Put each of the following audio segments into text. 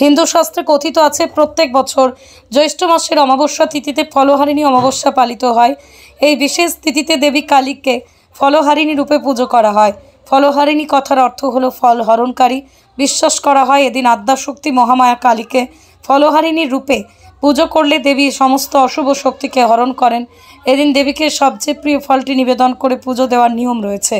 হিন্দু শাস্ত্রে কথিত আছে প্রত্যেক বছর জ্যৈষ্ঠ মাসের অমাবস্যা তিথিতে ফলহারিণী অমাবস্যা পালিত হয়। এই বিশেষ তিথিতে দেবী কালীকে ফলহারিণী রূপে পুজো করা হয়। ফলহারিণী কথার অর্থ হলো ফল হরণকারী। বিশ্বাস করা হয় এদিন আদ্যাশক্তি মহামায়া কালীকে ফলহারিণীর রূপে পুজো করলে দেবী সমস্ত অশুভ শক্তিকে হরণ করেন। এদিন দেবীকে সবচেয়ে প্রিয় ফলটি নিবেদন করে পুজো দেওয়ার নিয়ম রয়েছে।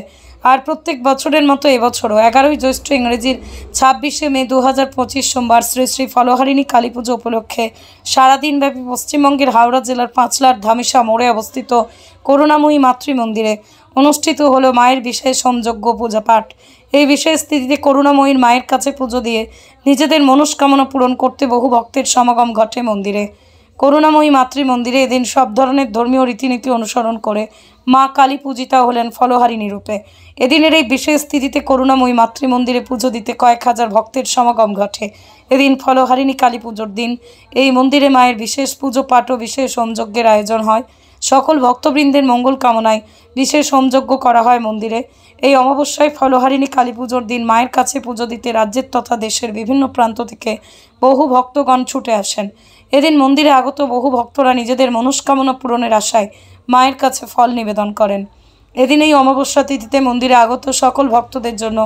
আর প্রত্যেক বছরের মতো এবছরও 11ই জ্যৈষ্ঠ ইংরেজির 26শে মে 2025 সোমবার শ্রী শ্রী ফলহারিণী কালী পুজো উপলক্ষে সারাদিনব্যাপী পশ্চিমবঙ্গের হাওড়া জেলার পাঁচলার ধামিসা মোড়ে অবস্থিত করুণাময়ী মাতৃমন্দিরে অনুষ্ঠিত হলো মায়ের বিশেষ হোমযজ্ঞ পূজা পাঠ। এই বিশেষ তিথিতে করুণাময়ীর মায়ের কাছে পুজো দিয়ে নিজেদের মনস্কামনা পূরণ করতে বহু ভক্তের সমাগম ঘটে মন্দিরে। করুণাময়ী মাতৃমন্দিরে এদিন সব ধরনের ধর্মীয় রীতিনীতি অনুসরণ করে মা কালী পূজিতা হলেন ফলহারিণী রূপে। এদিনের এই বিশেষ তিথিতে করুণাময়ী মাতৃমন্দিরে পুজো দিতে কয়েক হাজার ভক্তের সমাগম ঘটে। এদিন ফলহারিণী কালী পুজোর দিন এই মন্দিরে মায়ের বিশেষ পুজো পাঠ ও বিশেষ হোমযজ্ঞের আয়োজন হয়। সকল ভক্তবৃন্দের মঙ্গল কামনায় বিশেষ হোমযজ্ঞ করা হয় মন্দিরে। এই অমাবস্যায় ফলহারিণী কালী পুজোর দিন মায়ের কাছে পুজো দিতে রাজ্যের তথা দেশের বিভিন্ন প্রান্ত থেকে বহু ভক্তগণ ছুটে আসেন। এদিন মন্দিরে আগত বহু ভক্তরা নিজেদের মনস্কামনা পূরণের আশায় মায়ের কাছে ফল নিবেদন করেন। এদিন এই অমাবস্যা তিথিতে মন্দিরে আগত সকল ভক্তদের জন্য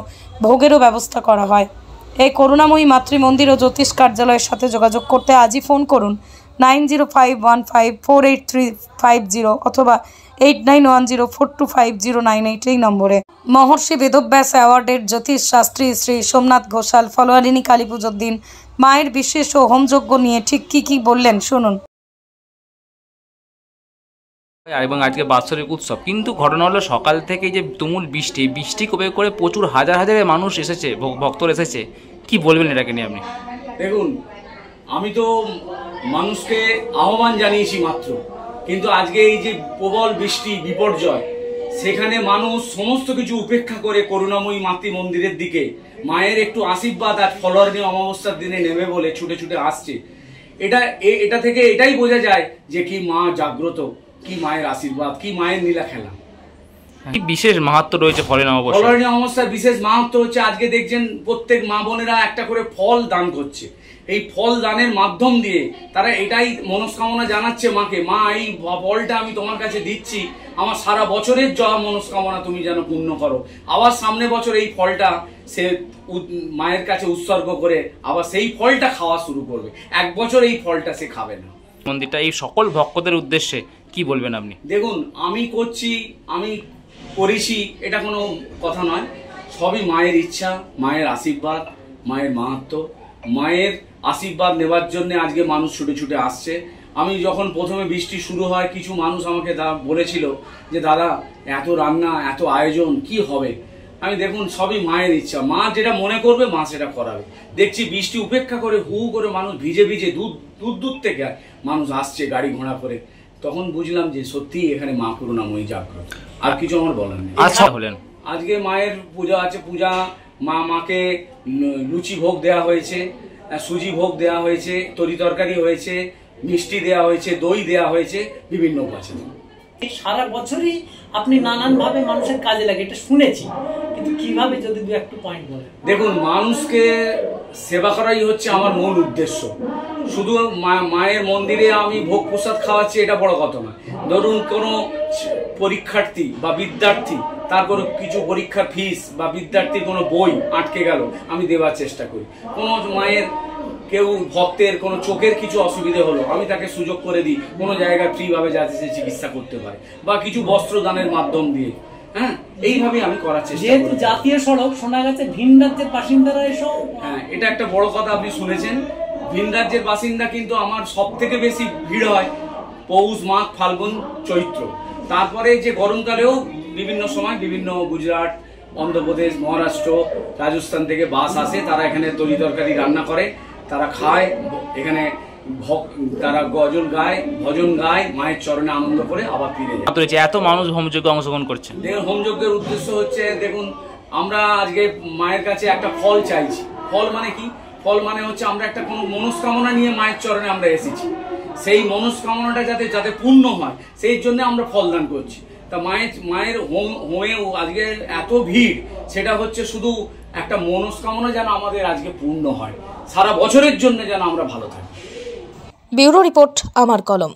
ভোগেরও ব্যবস্থা করা হয়। এই করুণাময়ী মাতৃমন্দির ও জ্যোতিষ কার্যালয়ের সাথে যোগাযোগ করতে আজই ফোন করুন 9051548350 অথবা 8910425098 এই নম্বরে। মহর্ষি বেদব্যাস অ্যাওয়ার্ডের জ্যোতিষ শাস্ত্রী শ্রী সোমনাথ ঘোষাল ফলহারিণী কালী পুজোর দিন মায়ের বিশেষ ও হোমযজ্ঞ নিয়ে ঠিক কী বললেন শুনুন। এবং আজকে বাৎসরিক উৎসব, কিন্তু ঘটনা হলো সকাল থেকে যে তুমুল বৃষ্টি কবে করে প্রচুর হাজার মানুষ এসেছে, ভক্তরা এসেছে, কি বলবেন এটাকে নিয়ে আপনি? দেখুন, আমি তো মানুষকে আহ্বান জানিয়েছি মাত্র, কিন্তু আজকে এই যে প্রবল বৃষ্টি বিপর্যয়, সেখানে মানুষ সমস্ত কিছু উপেক্ষা করে করুণাময়ী মাতৃ মন্দিরের দিকে মায়ের একটু আশীর্বাদ আর ফলহারিণী অমাবস্যার দিনে নেবে বলে ছুটে ছুটে আসছে। এটা থেকে এটাই বোঝা যায় যে কি মা জাগ্রত, কি মায়ের আশীর্বাদ, কি মায়ের নীলা খেলা। কি বিশেষ মাহাত্ম্য রয়েছে ফলহারিণী অমাবস্যার বিশেষ মাহাত্ম্য হচ্ছে, আজকে দেখছেন প্রত্যেক মা বোনেরা একটা করে ফল দান করছে। এই ফল দানের মাধ্যম দিয়ে তারা এটাই মনস্কামনা জানাচ্ছে মাকে, মা এই ফলটা আমি তোমার কাছে দিচ্ছি, আমার সারা বছরের যা মনস্কামনা তুমি যেন পূর্ণ করো। আবার সামনে বছর এই ফলটা সে মায়ের কাছে উৎসর্গ করে আবার সেই ফলটা খাওয়া শুরু করবে। এক বছর এই ফলটা সে খাবে না। মন্দিরটা এই সকল ভক্তদের উদ্দেশ্যে কি বলবেন আপনি? দেখুন, আমি করছি, আমি করেছি, এটা কোনো কথা নয়, সবই মায়ের ইচ্ছা, মায়ের আশীর্বাদ, মায়ের মাহাত্ম্য। মায়ের আশীর্বাদ নেবার জন্য আজকে মানুষ ছুটে ছুটে আসছে। আমি যখন প্রথমে বৃষ্টি শুরু হয়, কিছু মানুষ আমাকে বলেছিল যে দাদা এত রান্না, এত আয়োজন কি হবে? আমি দেখুন, সবই মায়ের ইচ্ছা, মা যেটা মনে করবে মা সেটা করাবে। দেখছি বৃষ্টি উপেক্ষা করে হু করে মানুষ ভিজে ভিজে দূর থেকে মানুষ আসছে গাড়ি ঘোড়া করে, তখন বুঝলাম যে সত্যি এখানে মা করুণাময়ী জাগ্রত। আর কিছু আমার বলার নেই। আচ্ছা, হলেন আজকে মায়ের পূজা আছে, মাকে লুচি ভোগ দেওয়া হয়েছে, সুজি ভোগ দেওয়া হয়েছে, তরি তরকারি হয়েছে, মিষ্টি দেওয়া হয়েছে, দই দেওয়া হয়েছে, বিভিন্ন উপাচার। সারা বছরই আপনি নানান ভাবে মানুষের কাজে লাগে, এটা শুনেছি, কিন্তু কিভাবে যদি দু একটু পয়েন্ট বলেন। দেখুন, মানুষকে সেবা করাই হচ্ছে আমার মূল উদ্দেশ্য। শুধু মায়ের মন্দিরে আমি ভোগ প্রসাদ খাওয়াচ্ছি এটা বড় কথা নয়। ধরুন কোনো পরীক্ষার্থী বা বিদ্যার্থী, তার কোনো কিছু পরীক্ষার ফিস বা বিদ্যার্থীর কোনো বই আটকে গেল, আমি দেওয়ার চেষ্টা করি। কোনো মায়ের কেউ ভক্তের কোনো চোখের কিছু অসুবিধে হলো, আমি তাকে সুযোগ করে দিই কোনো জায়গায় ফ্রিভাবে যাতে সে চিকিৎসা করতে পারে, বা কিছু বস্ত্র দানের মাধ্যম দিয়ে। হ্যাঁ, এইভাবে আমি করার চেষ্টা করি। যেহেতু জাতীয় সড়ক, শোনা গেছে ভিন রাজ্যের বাসিন্দারা এসব। হ্যাঁ, এটা একটা বড় কথা আপনি শুনেছেন। ভিন রাজ্যের বাসিন্দা কিন্তু আমার সব থেকে বেশি ভিড় হয় পৌষ, মাঘ, ফাল্গুন, চৈত্র। তারপরে যে গরমকালেও বিভিন্ন সময় বিভিন্ন গুজরাট, অন্ধ্রপ্রদেশ, মহারাষ্ট্র, রাজস্থান থেকে বাস আসে, তারা এখানে তরি তরকারি রান্না করে, তারা খায়, এখানে তারা গজল গায়, ভজন গায়, মায়ের চরণে আনন্দ করে আবার ফিরে যায়। এত মানুষ হোমযজ্ঞে অংশগ্রহণ করছে। দেখুন, হোমযজ্ঞের উদ্দেশ্য হচ্ছে, দেখুন আমরা আজকে মায়ের কাছে একটা ফল চাইছি। ফল মানে কি? ফল মানে হচ্ছে আমরা একটা কোনো মনস্কামনা নিয়ে মায়ের চরণে আমরা এসেছি, সেই মনস্কামনাটা যাতে পূর্ণ হয় সেই জন্য আমরা ফল দান করছি। তা মায়ের হোমে আজকে এত ভিড়, সেটা হচ্ছে শুধু একটা মনস্কামনা যেন আমাদের আজকে পূর্ণ হয়, সারা বছরের জন্য যেন আমরা ভালো থাকি। ব্যুরো রিপোর্ট আমার কলম।